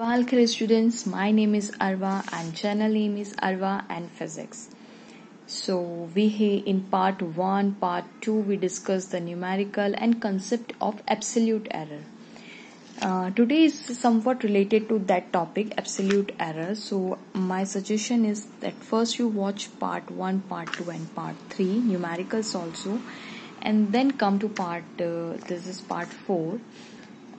Hello students, my name is Arwa and channel name is Arwa and Physics. So in part 1, part 2 we discuss the numerical and concept of absolute error. Today is somewhat related to that topic, absolute error. So my suggestion is that first you watch part 1, part 2 and part 3, numericals also, and then come to this is part 4.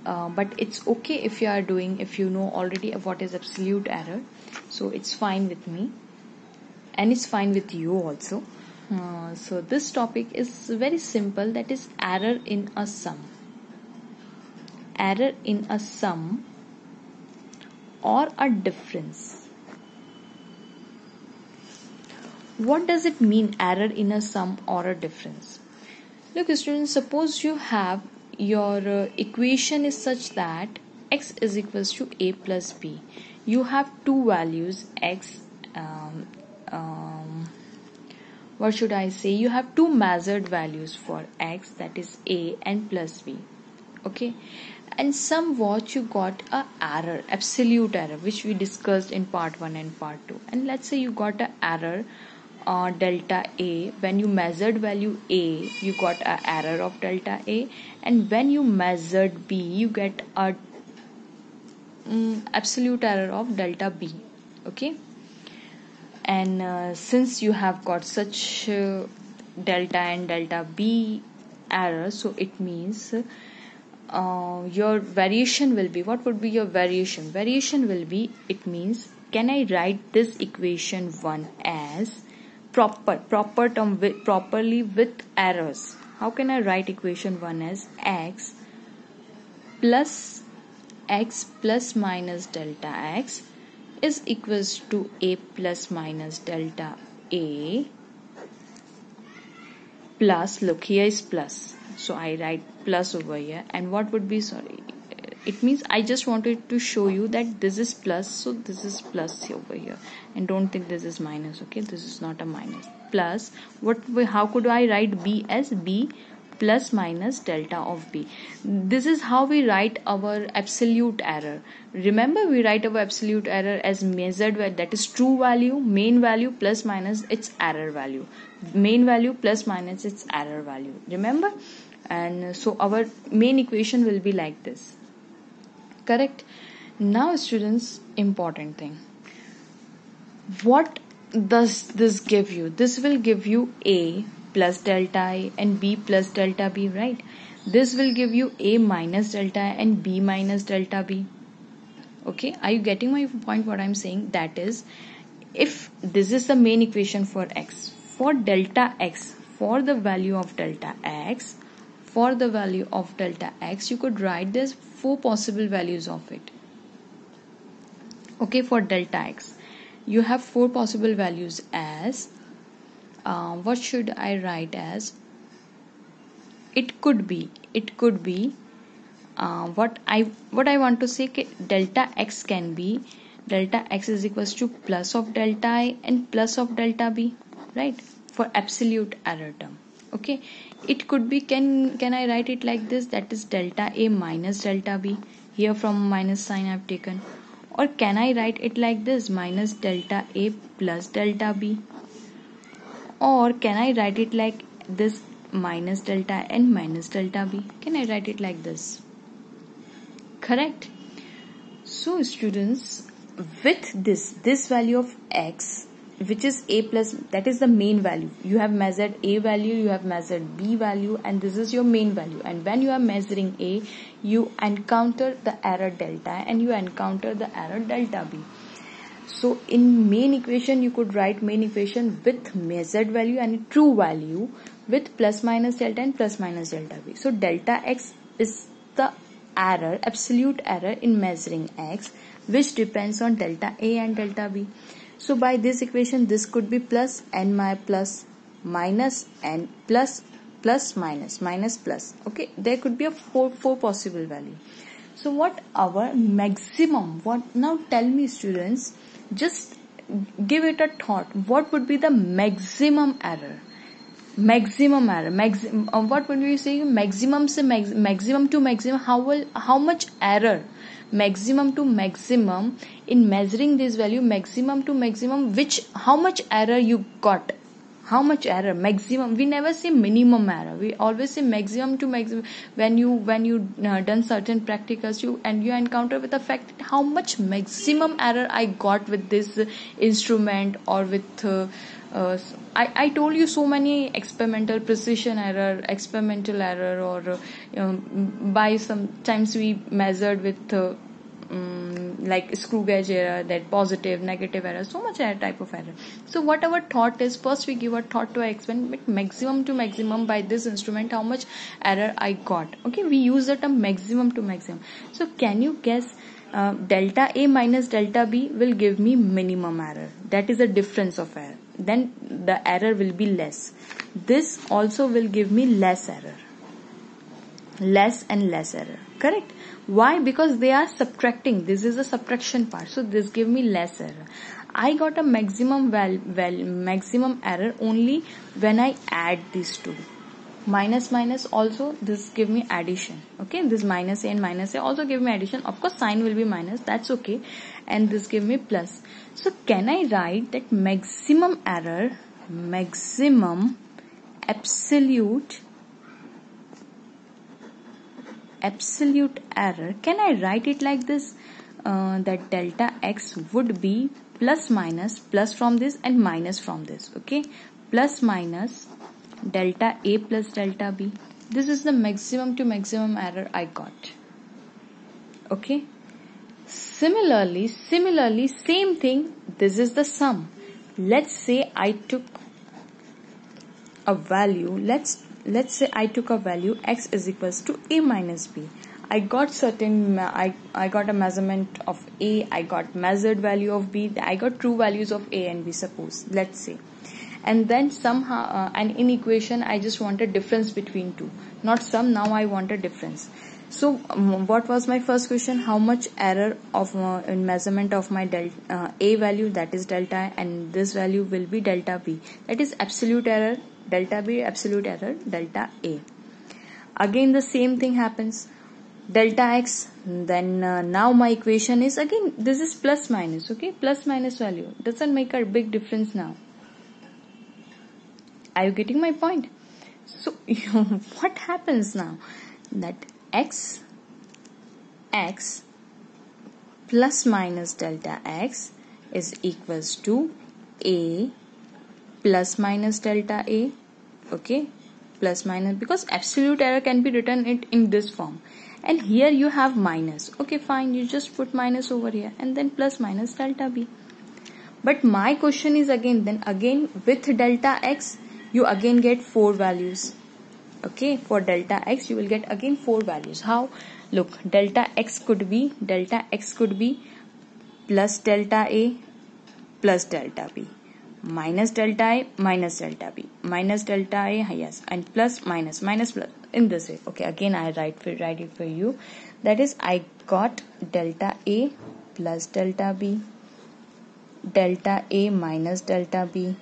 But it's okay if you know already what is absolute error, so it's fine with me and it's fine with you also. So this topic is very simple, that is error in a sum. Error in a sum or a difference. What does it mean, error in a sum or a difference? Look students, suppose you have your equation is such that x is equals to a plus b. You have two values x, what should I say? You have two measured values for x, that is a and plus b. Okay, and somewhat you got a error, absolute error, which we discussed in part 1 and part 2. And let's say you got a error delta a. When you measured value a, you got a error of delta a, and when you measured b, you get a absolute error of delta b. Okay, and since you have got such delta and delta b error, so it means your variation will be, what would be your variation? Variation will be, it means, can I write this equation 1 as proper term properly with errors? How can I write equation 1 as x plus minus delta x is equals to a plus minus delta a plus, look here is plus, so I write plus over here, and what would be, it means I just wanted to show you that this is plus, so this is plus over here, and don't think this is minus. Okay, this is not a minus. Plus, how could I write b as b plus minus delta of b? This is how we write our absolute error. Remember, we write our absolute error as measured value, that is true value, main value plus minus its error value, main value plus minus its error value, remember? And so our main equation will be like this, correct? Now students, important thing, what does this give you? This will give you a plus delta a and b plus delta b, right? This will give you a minus delta a and b minus delta b. Okay, are you getting my point, what I'm saying? That is, if this is the main equation for x, for delta x, for the value of delta x, you could write this four possible values of it. Okay, for delta x you have four possible values as what should I write as? It could be what I want to say, delta x can be, delta x is equals to plus of delta I and plus of delta b, right? For absolute error term. Okay, it could be, can I write it like this, that is delta a minus delta b, here from minus sign I have taken, or can I write it like this, minus delta a plus delta b, or can I write it like this, minus delta and minus delta b? Can I write it like this? Correct. So students, with this value of x, which is a plus, that is the main value, you have measured a value, you have measured b value, and this is your main value, and when you are measuring a, you encounter the error delta and you encounter the error delta b. So in main equation you could write main equation with measured value and true value with plus minus delta and plus minus delta b. So delta x is the error, absolute error in measuring x, which depends on delta a and delta b. So by this equation, this could be plus and my plus, minus and plus, plus minus, minus plus. Okay, there could be a four possible value. So what our maximum, what now tell me students, just give it a thought, what would be the maximum error? What would we say? Maximum to maximum, how much error maximum to maximum, in measuring this value maximum to maximum, how much error you got, how much error maximum. We never say minimum error, we always say maximum to maximum. When you done certain practicals, you encounter with the fact that how much maximum error I got with this instrument, or with I told you so many experimental precision error, experimental error, or by sometimes we measured with like screw gauge error, that positive negative error, so much type of error. So what our thought is, first we give a thought to experiment maximum to maximum by this instrument, how much error I got. Okay, we use the term maximum to maximum. So can you guess, delta A minus delta B will give me minimum error, that is the difference of error, then the error will be less. This also will give me less error, less and less error, correct? Why? Because they are subtracting, this is a subtraction part, so this give me less error. I got a maximum maximum error only when I add these two. Minus minus also this give me addition. Okay, this minus a and minus a also give me addition. Of course sign will be minus, that's okay, and this give me plus. So can I write that maximum error, maximum absolute error, can I write it like this, that delta x would be plus minus, plus from this and minus from this, okay, plus minus delta A plus delta B. This is the maximum to maximum error I got. Okay, similarly same thing, this is the sum. Let's say I took a value, let's say I took a value x is equals to a minus b. I got certain, I got a measurement of a, I got measured value of b, I got true values of a and b, suppose, let's say. And then somehow and in equation I just want a difference between two, not sum, now I want a difference. So what was my first question, how much error of in measurement of my a value, that is delta, and this value will be delta b, that is absolute error, delta b absolute error, delta a. Again the same thing happens, delta x, then now my equation is again, this is plus minus, okay, plus minus value doesn't make a big difference now. Are you getting my point? So what happens now, that x plus minus delta x is equals to a plus minus delta a, okay, plus minus, because absolute error can be written it in this form, and here you have minus, okay fine, you just put minus over here, and then plus minus delta b. But my question is again with delta x you again get 4 values. Okay, for delta x you will get again 4 values. How? Look, delta x could be plus delta a plus delta b, minus delta a minus delta b, minus delta a, yes, and plus minus plus, in this way. Okay, again I write it for you. That is, I got delta a plus delta b, delta a minus delta b,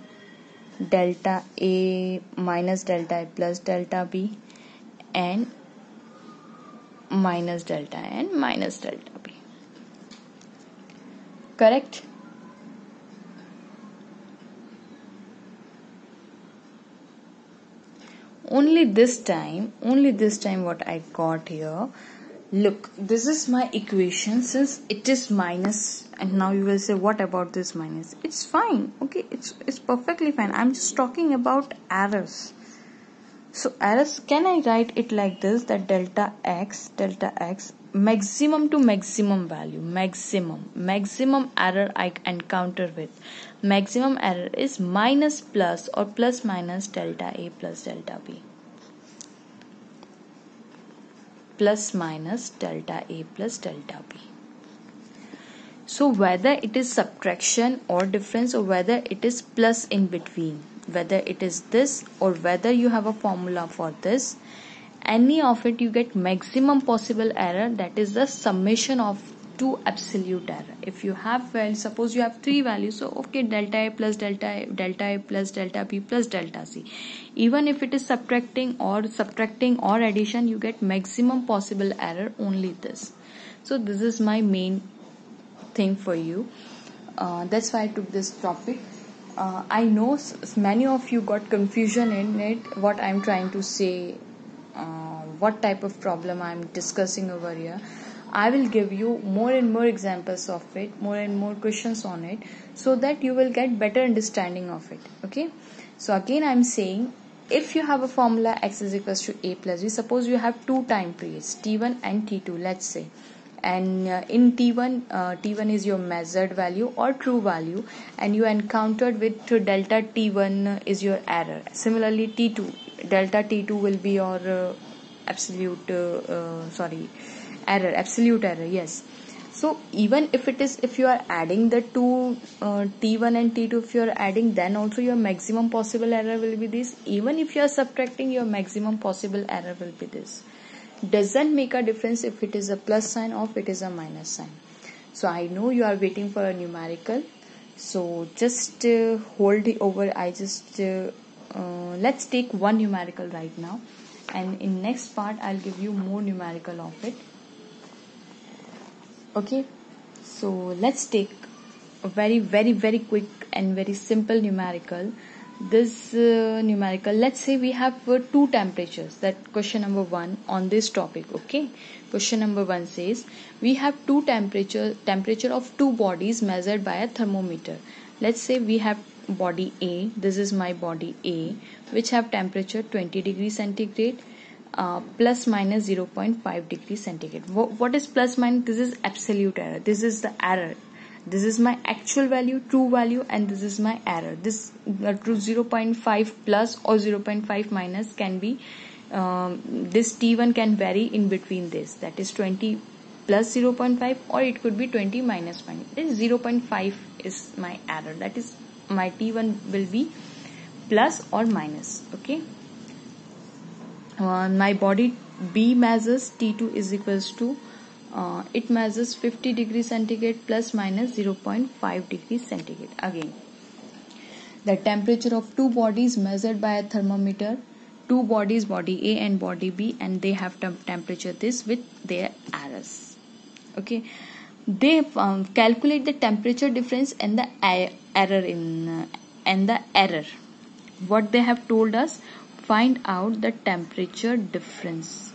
delta a minus delta a plus delta b, and minus delta and minus delta b. Correct? Only this time what I got here, look, this is my equation, since it is minus, and now you will say what about this minus? It's fine, okay, it's perfectly fine. I'm just talking about errors. So errors, can I write it like this, that delta x maximum to maximum value, maximum error I encounter with, maximum error is minus plus or plus minus delta a plus delta b, plus minus delta a plus delta b. So whether it is subtraction or difference, or whether it is plus in between, whether it is this or whether you have a formula for this, any of it you get maximum possible error, that is the summation of two absolute error. If you have, well, suppose you have 3 values, so okay, delta a plus delta a plus delta b plus delta c, even if it is subtracting or addition, you get maximum possible error, only this. So this is my main thing for you. That's why I took this topic. I know many of you got confusion in it, what I'm trying to say, what type of problem I'm discussing over here. I will give you more and more examples of it, more and more questions on it, so that you will get better understanding of it. Okay. So again I'm saying, if you have a formula x is equals to a plus b, suppose you have two time periods t1 and t2, let's say, and in t1, t1 is your measured value or true value, and you encountered with delta t1 is your error. Similarly t2, delta t2 will be your absolute absolute error. Yes. So even if you are adding the two t1 and t2, if you are adding, then also your maximum possible error will be this. Even if you are subtracting, your maximum possible error will be this. Doesn't make a difference if it is a plus sign or if it is a minus sign. So I know you are waiting for a numerical, so just hold it over. I just let's take one numerical right now, and in next part I'll give you more numerical of it. Okay, so let's take a very quick and very simple numerical. This numerical, let's say we have two temperatures. That question number 1 on this topic. Okay, question number 1 says we have two temperature of two bodies measured by a thermometer. Let's say we have body A, this is my body A, which have temperature 20 degrees centigrade, plus minus 0.5 degrees centigrade. What is plus minus? This is absolute error. This is the error. This is my actual value, true value, and this is my error. This true 0.5 plus or 0.5 minus can be, this T1 can vary in between this. That is 20 plus 0.5, or it could be 20 minus 1. This 0.5 is my error. That is my T1 will be plus or minus. Okay. My body B measures T2 is equals to, it measures 50 degrees centigrade plus minus 0.5 degrees centigrade. Again, the temperature of two bodies measured by a thermometer, two bodies, body A and body B, and they have temperature this with their errors. Okay, they calculate the temperature difference and the error and the error. What they have told us, find out the temperature difference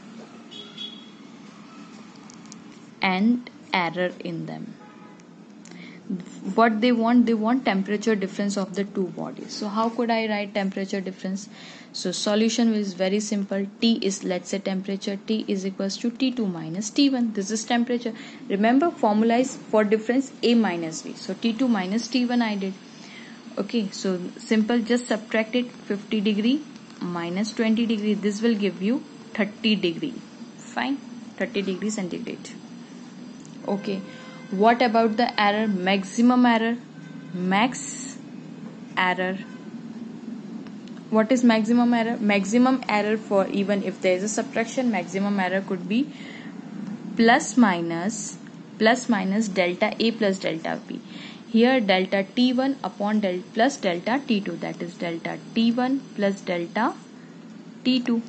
and error in them. What they want temperature difference of the two bodies. So how could I write temperature difference? So solution is very simple. T is, let's say, temperature T is equals to T2 minus T1. This is temperature. Remember, formula is for difference A minus B. So T2 minus T1 I did. Okay, so simple, just subtract it. 50 degree minus 20 degree, this will give you 30 degree. Fine, 30 degrees centigrade. Okay, what about the error? Maximum error. Max error. What is maximum error? Maximum error, for even if there is a subtraction, maximum error could be plus minus delta A plus delta B. Here delta T1 upon plus delta T2, that is delta T1 plus delta T2.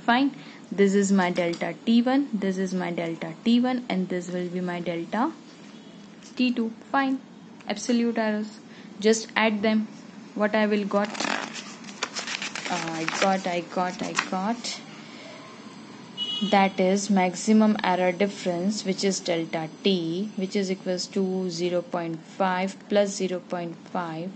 Fine. This is my delta T1, this is my delta T1, and this will be my delta T2. Fine. Absolute errors. Just add them. What I will got? I got. That is maximum error difference, which is delta T, which is equals to 0.5 plus 0.5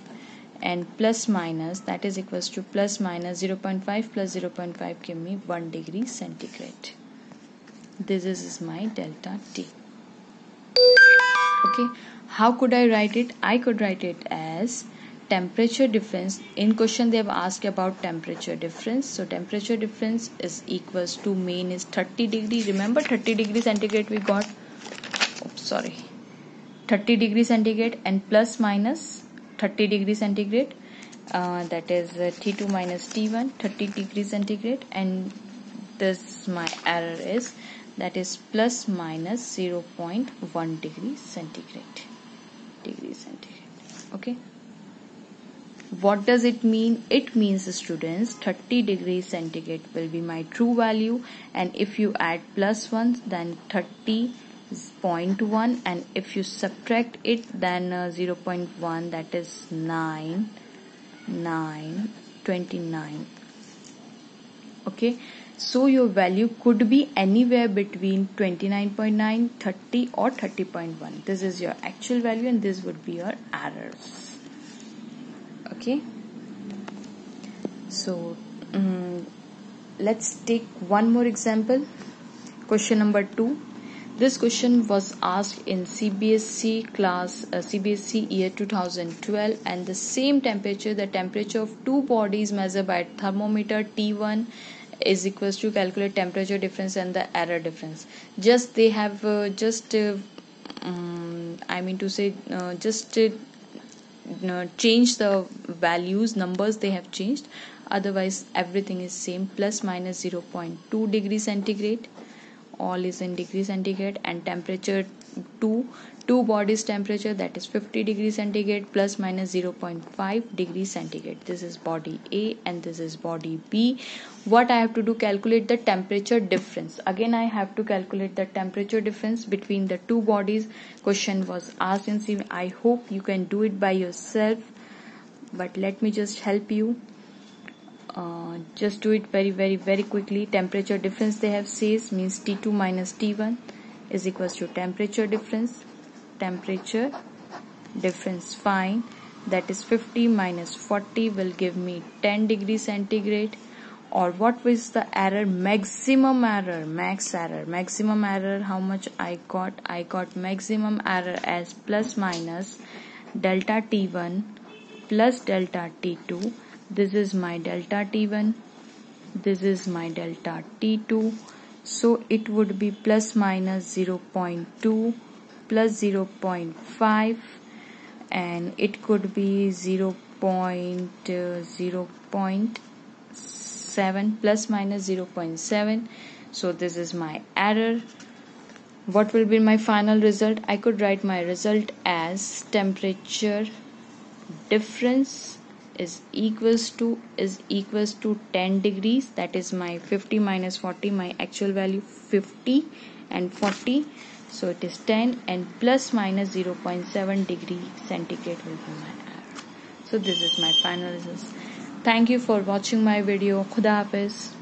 and plus minus, that is equals to plus minus 0.5 plus 0.5 give me 1 degree centigrade. This is my delta T. Okay, how could I write it? I could write it as temperature difference. In question they have asked about temperature difference. So temperature difference is equals to, main is 30 degree. Remember 30 degree centigrade we got. 30 degree centigrade and plus minus 30 degree centigrade. That is T2 minus T1, 30 degree centigrade, and this my error is, that is plus minus 0.1 degree centigrade. Okay. What does it mean? It means, students, 30 degrees centigrade will be my true value, and if you add plus 1, then 30 0.1, and if you subtract it, then 0.1, that is 29. Okay, so your value could be anywhere between 29.9, 30 or 30.1. This is your actual value and this would be your errors. Okay, so let's take one more example. Question number 2. This question was asked in CBSE class, CBSE year 2012, and the same temperature, the temperature of two bodies measured by thermometer T1 is equals to calculate temperature difference and the error difference. Just they have change the values, numbers they have changed, otherwise everything is same. Plus minus 0.2 degrees centigrade, all is in degree centigrade, and temperature two bodies temperature, that is 50 degrees centigrade, plus minus 0.5 degrees centigrade. This is body A and this is body B. What I have to do, calculate the temperature difference. Again I have to calculate the temperature difference between the two bodies. Question was asked in CBSE. I hope you can do it by yourself, but let me just help you. Just do it very quickly. Temperature difference they have says means T2 minus T1 is equals to temperature difference. Temperature difference, fine, that is 50 minus 40 will give me 10 degrees centigrade. Or what was the error? Maximum error, maximum error. How much I got? I got maximum error as plus minus delta T1 plus delta T2. This is my delta T1, this is my delta T2. So it would be plus minus 0.2 plus 0.5, and it could be 0.7 plus minus 0.7. So this is my error. What will be my final result? I could write my result as temperature difference is equals to 10 degrees, that is my 50 minus 40, my actual value 50 and 40, so it is 10, and plus minus 0.7 degree centigrade will be my error. So this is my final result. Thank you for watching my video. Khuda Hafiz.